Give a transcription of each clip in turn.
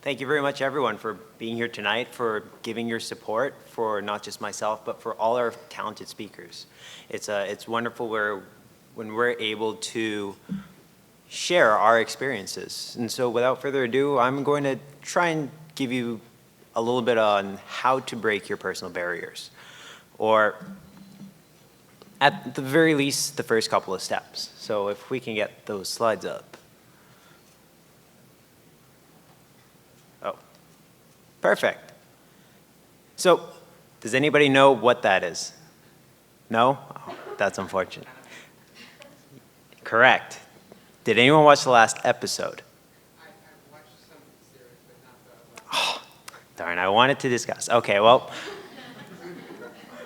Thank you very much, everyone, for being here tonight, for giving your support for not just myself, but for all our talented speakers. It's wonderful when we're able to share our experiences. And so without further ado, I'm going to try and give you a little bit on how to break your personal barriers, or at the very least, the first couple of steps. So if we can get those slides up. Oh, perfect. So does anybody know what that is? No? Oh, that's unfortunate. Correct. Did anyone watch the last episode? I watched some series, but not the... Oh, darn, I wanted to discuss. Okay, well.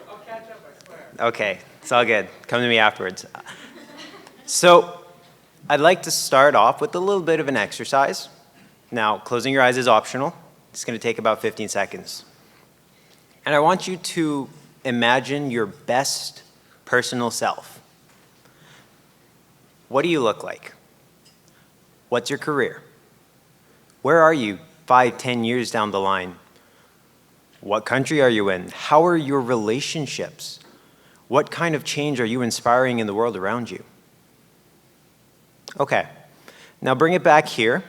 I'll catch up, I swear. Okay, it's all good. Come to me afterwards. So I'd like to start off with a little bit of an exercise. Now, closing your eyes is optional. It's going to take about 15 seconds. And I want you to imagine your best personal self. What do you look like? What's your career? Where are you 5, 10 years down the line? What country are you in? How are your relationships? What kind of change are you inspiring in the world around you? Okay, now bring it back here.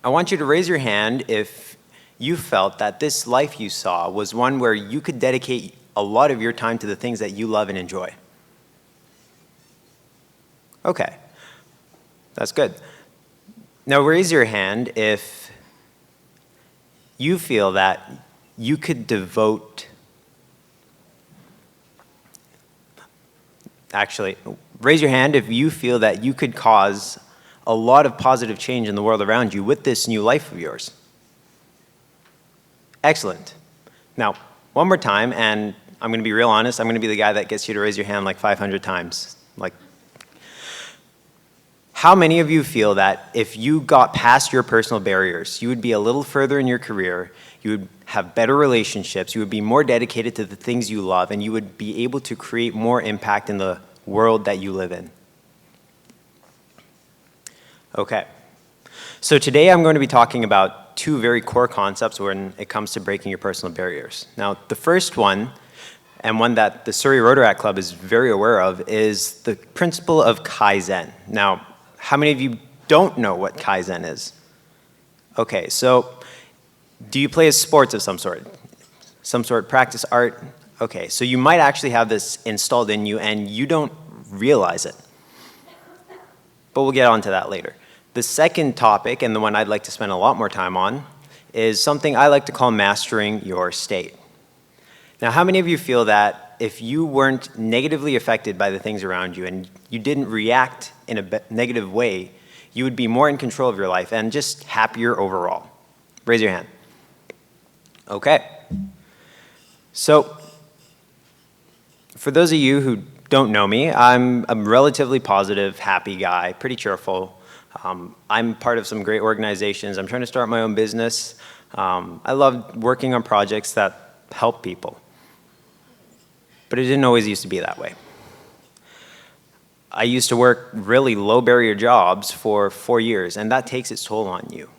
I want you to raise your hand if you felt that this life you saw was one where you could dedicate a lot of your time to the things that you love and enjoy. Okay. That's good. Now raise your hand if you feel that you could devote, actually, raise your hand if you feel that you could cause a lot of positive change in the world around you with this new life of yours. Excellent. Now, one more time, and I'm going to be real honest, I'm going to be the guy that gets you to raise your hand like 500 times. How many of you feel that if you got past your personal barriers, you would be a little further in your career, you would have better relationships, you would be more dedicated to the things you love, and you would be able to create more impact in the world that you live in? Okay. So today I'm going to be talking about two very core concepts when it comes to breaking your personal barriers. Now, the first one, and one that the Surrey Rotaract Club is very aware of, is the principle of Kaizen. Now, how many of you don't know what Kaizen is? Okay, so do you play a sports of some sort? Some sort, practice art? Okay, so you might actually have this installed in you and you don't realize it. But we'll get onto that later. The second topic, and the one I'd like to spend a lot more time on, is something I like to call mastering your state. Now, how many of you feel that if you weren't negatively affected by the things around you and you didn't react in a negative way, you would be more in control of your life and just happier overall? Raise your hand. Okay. So, for those of you who don't know me, I'm a relatively positive, happy guy, pretty cheerful. I'm part of some great organizations. I'm trying to start my own business. I love working on projects that help people. But it didn't always used to be that way. I used to work really low barrier jobs for 4 years, and that takes its toll on you.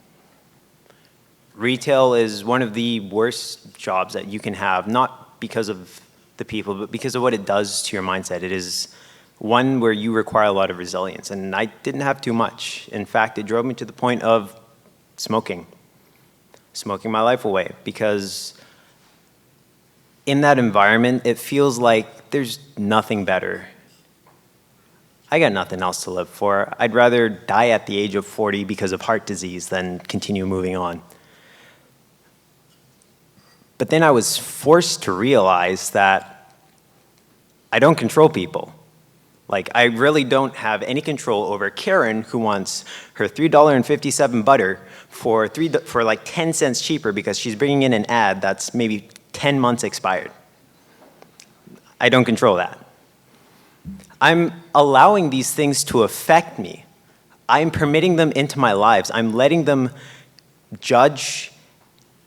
Retail is one of the worst jobs that you can have, not because of the people, but because of what it does to your mindset. It is one where you require a lot of resilience, and I didn't have too much. In fact, it drove me to the point of smoking my life away, because in that environment, it feels like there's nothing better. I got nothing else to live for. I'd rather die at the age of 40 because of heart disease than continue moving on. But then I was forced to realize that I don't control people. Like, I really don't have any control over Karen, who wants her $3.57 butter for like 10 cents cheaper because she's bringing in an ad that's maybe 10 months expired. I don't control that. I'm allowing these things to affect me. I'm permitting them into my lives. I'm letting them judge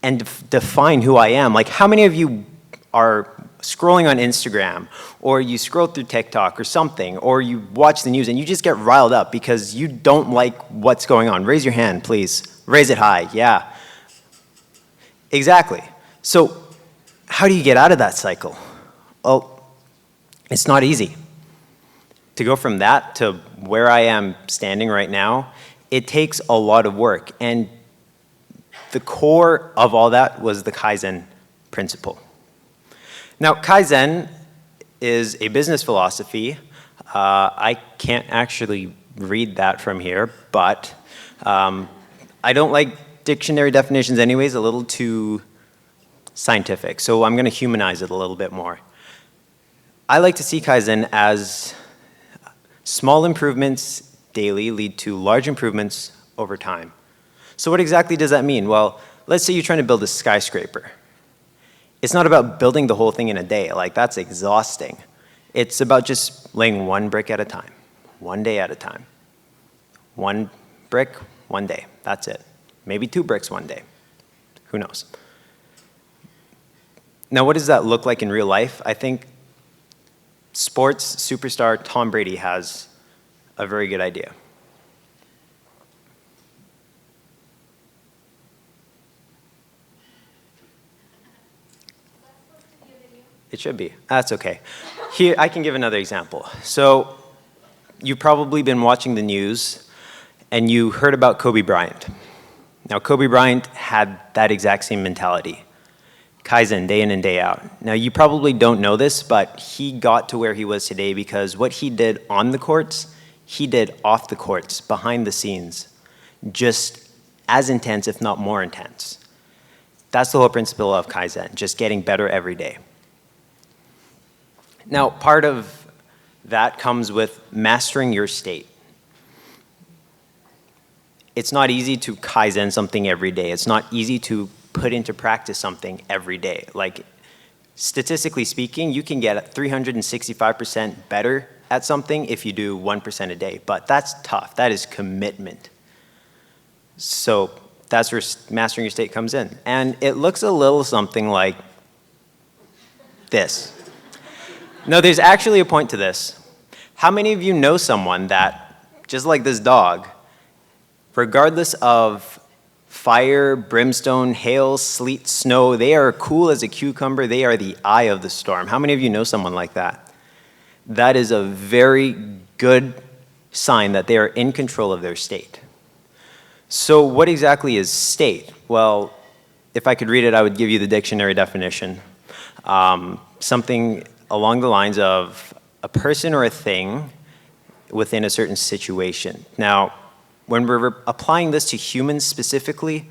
and define who I am. Like, how many of you are scrolling on Instagram, or you scroll through TikTok or something, or you watch the news and you just get riled up because you don't like what's going on? Raise your hand, please. Raise it high, yeah. Exactly. So how do you get out of that cycle? Well, it's not easy. To go from that to where I am standing right now, it takes a lot of work. And the core of all that was the Kaizen principle. Now, Kaizen is a business philosophy. I can't actually read that from here, but I don't like dictionary definitions anyways, a little too scientific. So I'm going to humanize it a little bit more. I like to see Kaizen as small improvements daily lead to large improvements over time. So what exactly does that mean? Well, let's say you're trying to build a skyscraper. It's not about building the whole thing in a day. Like, that's exhausting. It's about just laying one brick at a time, one day at a time. One brick, one day. That's it. Maybe 2 bricks one day. Who knows? Now, what does that look like in real life? I think sports superstar Tom Brady has a very good idea. It should be. That's okay. Here, I can give another example. So, you've probably been watching the news and you heard about Kobe Bryant. Now, Kobe Bryant had that exact same mentality. Kaizen, day in and day out. Now, you probably don't know this, but he got to where he was today because what he did on the courts, he did off the courts, behind the scenes, just as intense, if not more intense. That's the whole principle of Kaizen, just getting better every day. Now, part of that comes with mastering your state. It's not easy to Kaizen something every day. It's not easy to put into practice something every day. Like, statistically speaking, you can get 365% better at something if you do 1% a day, but that's tough. That is commitment. So that's where mastering your state comes in. And it looks a little something like this. No, there's actually a point to this. How many of you know someone that, just like this dog, regardless of fire, brimstone, hail, sleet, snow, they are cool as a cucumber. They are the eye of the storm. How many of you know someone like that? That is a very good sign that they are in control of their state. So what exactly is state? Well, if I could read it, I would give you the dictionary definition. Something along the lines of a person or a thing within a certain situation. Now, when we're applying this to humans specifically,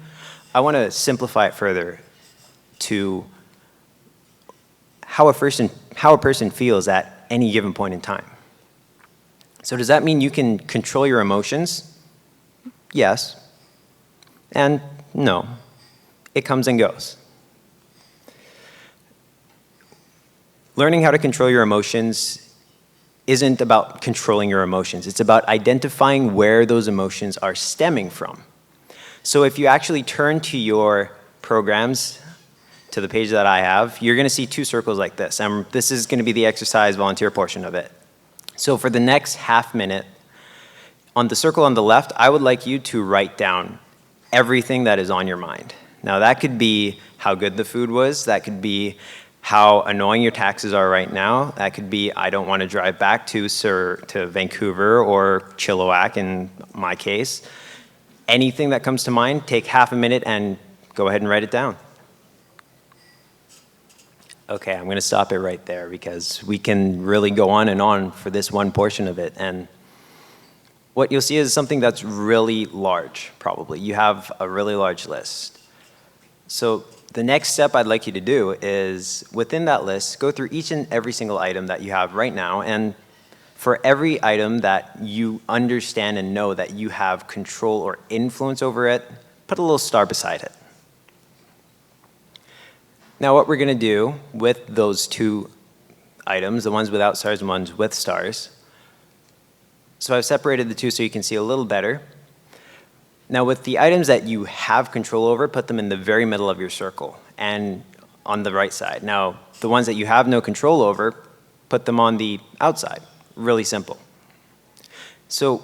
I want to simplify it further to how a person feels at any given point in time. So does that mean you can control your emotions? Yes. And no. It comes and goes. Learning how to control your emotions isn't about controlling your emotions. It's about identifying where those emotions are stemming from. So if you actually turn to your programs, to the page that I have, you're going to see 2 circles like this. And this is going to be the exercise volunteer portion of it. So for the next half minute, on the circle on the left, I would like you to write down everything that is on your mind. Now that could be how good the food was. That could be how annoying your taxes are right now. That could be, I don't want to drive back to Vancouver or Chilliwack in my case. Anything that comes to mind, take half a minute and go ahead and write it down. Okay, I'm going to stop it right there because we can really go on for this one portion of it. And what you'll see is something that's really large, probably. You have a really large list. So the next step I'd like you to do is, within that list, go through each and every single item that you have right now, and for every item that you understand and know that you have control or influence over it, put a little star beside it. Now what we're going to do with those 2 items, the ones without stars and ones with stars, so I've separated the 2 so you can see a little better. Now with the items that you have control over, put them in the very middle of your circle and on the right side. Now the ones that you have no control over, put them on the outside. Really simple. So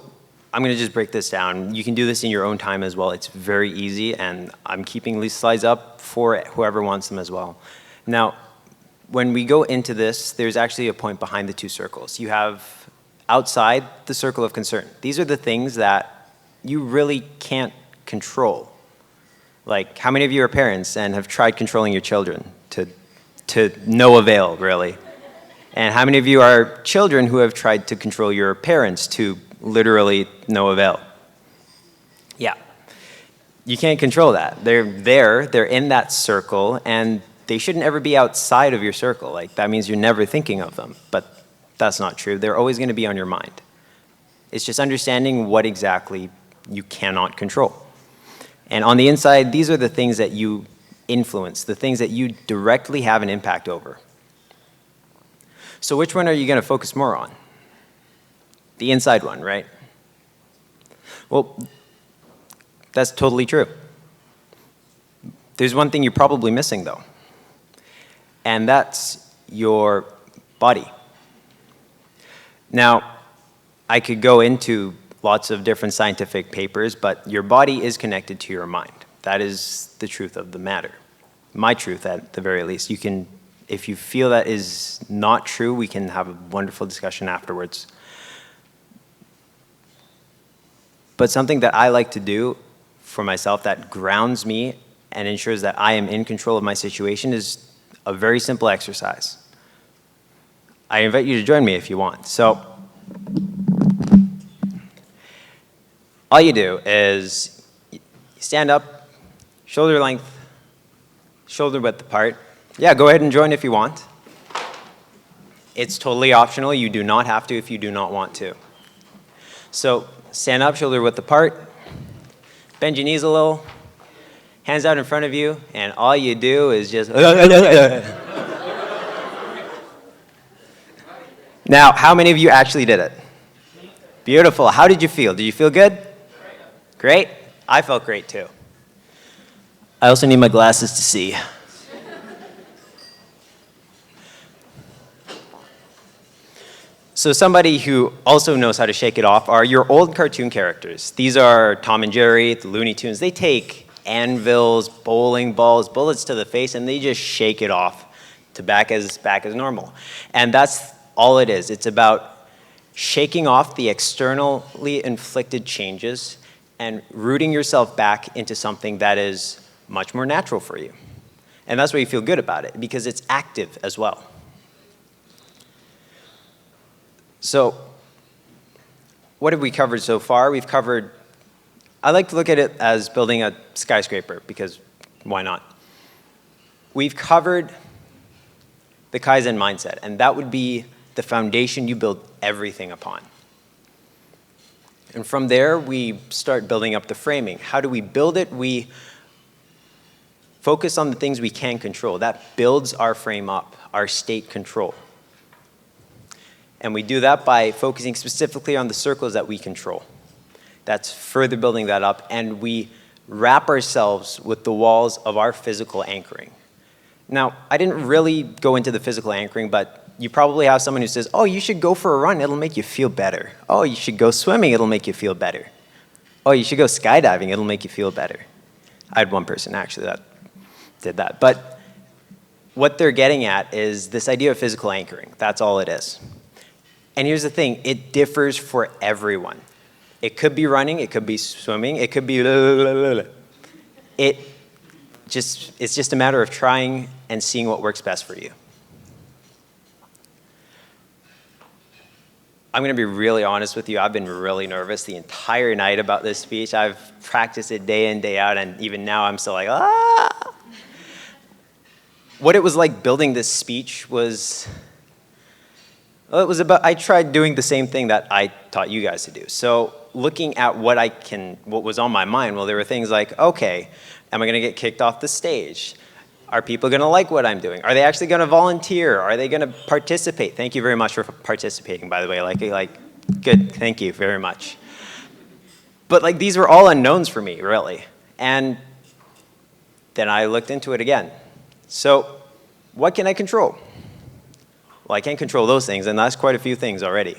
I'm going to just break this down. You can do this in your own time as well. It's very easy, and I'm keeping these slides up for whoever wants them as well. Now, when we go into this, there's actually a point behind the two circles. You have outside the circle of concern. These are the things that you really can't control. Like, how many of you are parents and have tried controlling your children to no avail, really? And how many of you are children who have tried to control your parents to literally no avail? Yeah. You can't control that. They're there, they're in that circle, and they shouldn't ever be outside of your circle. Like, that means you're never thinking of them, but that's not true. They're always going to be on your mind. It's just understanding what exactly you cannot control. And on the inside, these are the things that you influence, the things that you directly have an impact over. So which one are you going to focus more on? The inside one, right? Well, that's totally true. There's one thing you're probably missing, though, and that's your body. Now, I could go into lots of different scientific papers, but your body is connected to your mind. That is the truth of the matter. My truth, at the very least. You can, if you feel that is not true, we can have a wonderful discussion afterwards. But something that I like to do for myself that grounds me and ensures that I am in control of my situation is a very simple exercise. I invite you to join me if you want. So, all you do is you stand up, shoulder length, shoulder width apart. Yeah, go ahead and join if you want. It's totally optional. You do not have to if you do not want to. So stand up, shoulder width apart, bend your knees a little, hands out in front of you, and all you do is just... Now, how many of you actually did it? Beautiful. How did you feel? Did you feel good? Great? I felt great too. I also need my glasses to see. So somebody who also knows how to shake it off are your old cartoon characters. These are Tom and Jerry, the Looney Tunes. They take anvils, bowling balls, bullets to the face, and they just shake it off to back as normal. And that's all it is. It's about shaking off the externally inflicted changes and rooting yourself back into something that is much more natural for you. And that's why you feel good about it, because it's active as well. So, what have we covered so far? We've covered, I like to look at it as building a skyscraper, because why not? We've covered the Kaizen mindset, and that would be the foundation you build everything upon. And from there, we start building up the framing. How do we build it? We focus on the things we can control. That builds our frame up, our state control. And we do that by focusing specifically on the circles that we control. That's further building that up, and we wrap ourselves with the walls of our physical anchoring. Now, I didn't really go into the physical anchoring, but you probably have someone who says, oh, you should go for a run, it'll make you feel better. Oh, you should go swimming, it'll make you feel better. Oh, you should go skydiving, it'll make you feel better. I had one person actually that did that. But what they're getting at is this idea of physical anchoring. That's all it is. And here's the thing, it differs for everyone. It could be running, it could be swimming, it could be it's just a matter of trying and seeing what works best for you. I'm going to be really honest with you. I've been really nervous the entire night about this speech. I've practiced it day in, day out, and even now I'm still like, ah! What it was like building this speech was, well, it was about, I tried doing the same thing that I taught you guys to do. So looking at what was on my mind, well, there were things like, okay, am I going to get kicked off the stage? Are people going to like what I'm doing? Are they actually going to volunteer? Are they going to participate? Thank you very much for participating, by the way. Like, good, thank you very much. But like, these were all unknowns for me, really. And then I looked into it again. So what can I control? Well, I can't control those things, and that's quite a few things already.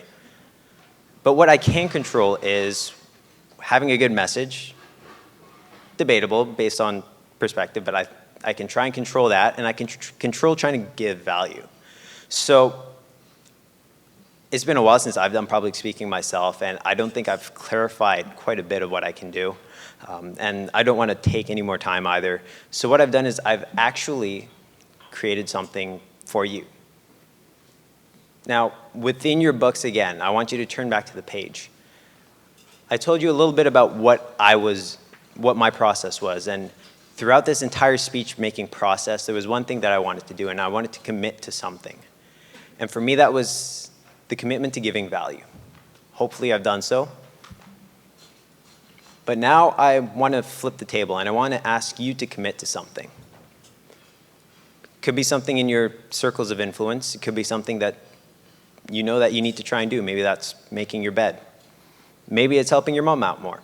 But what I can control is having a good message, debatable based on perspective, but I can try and control that, and I can control trying to give value. So it's been a while since I've done public speaking myself, and I don't think I've clarified quite a bit of what I can do. And I don't want to take any more time either. So what I've done is I've actually created something for you. Now, within your books again, I want you to turn back to the page. I told you a little bit about what my process was, and throughout this entire speech-making process, there was one thing that I wanted to do, and I wanted to commit to something. And for me, that was the commitment to giving value. Hopefully, I've done so. But now I want to flip the table, and I want to ask you to commit to something. It could be something in your circles of influence. It could be something that you know that you need to try and do. Maybe that's making your bed. Maybe it's helping your mom out more.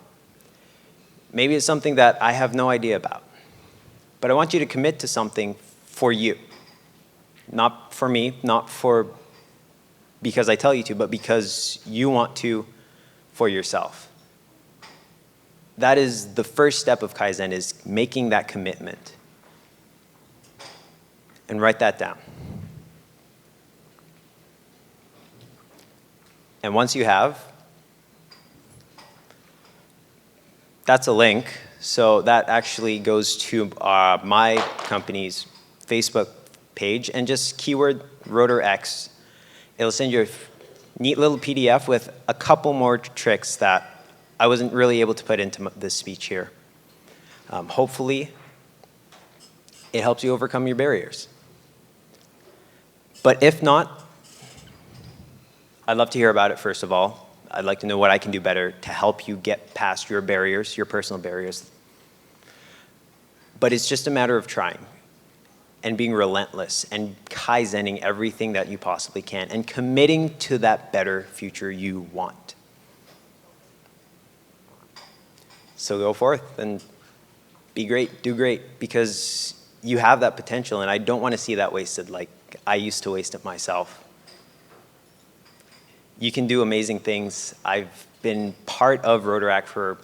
Maybe it's something that I have no idea about. But I want you to commit to something for you. Not for me, not for because I tell you to, but because you want to for yourself. That is the first step of Kaizen, is making that commitment. And write that down. And once you have, that's a link. So that actually goes to my company's Facebook page, and just keyword RotorX. It'll send you a neat little PDF with a couple more tricks that I wasn't really able to put into this speech here. Hopefully, it helps you overcome your barriers. But if not, I'd love to hear about it first of all. I'd like to know what I can do better to help you get past your barriers, your personal barriers. But it's just a matter of trying and being relentless and Kaizening everything that you possibly can and committing to that better future you want. So go forth and be great, do great, because you have that potential, and I don't want to see that wasted like I used to waste it myself. You can do amazing things. I've been part of Rotaract for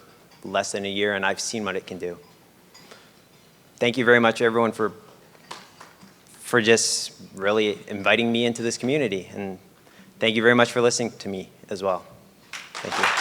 less than a year, and I've seen what it can do. Thank you very much, everyone, for just really inviting me into this community. And thank you very much for listening to me as well. Thank you.